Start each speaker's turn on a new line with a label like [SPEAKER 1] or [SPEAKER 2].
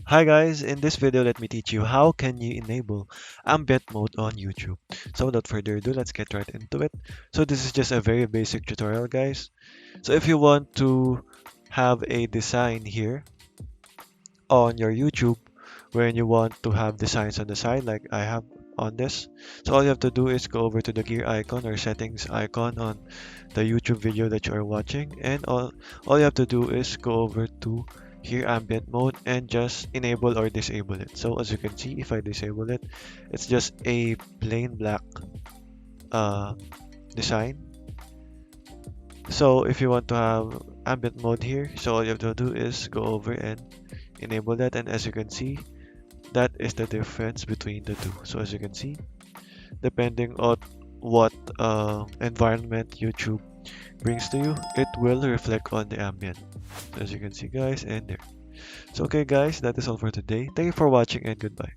[SPEAKER 1] Hi guys, in this video let me teach you how can you enable ambient mode on YouTube. So without further ado, let's get right into it. So this is just a very basic tutorial guys. So if you want to have a design here on your YouTube when you want to have designs on the side like I have on this. So all you have to do is go over to the gear icon or settings icon on the YouTube video that you are watching, and all you have to do is go over to here ambient mode and just enable or disable it. So as you can see, if I disable it, it's just a plain black uh, design. So if you want to have ambient mode here, so all you have to do is go over and enable that, and as you can see, that is the difference between the two. So as you can see, depending on what environment YouTube brings to you, it will reflect on the ambient. So as you can see guys, and there. So okay guys, that is all for today. Thank you for watching and goodbye.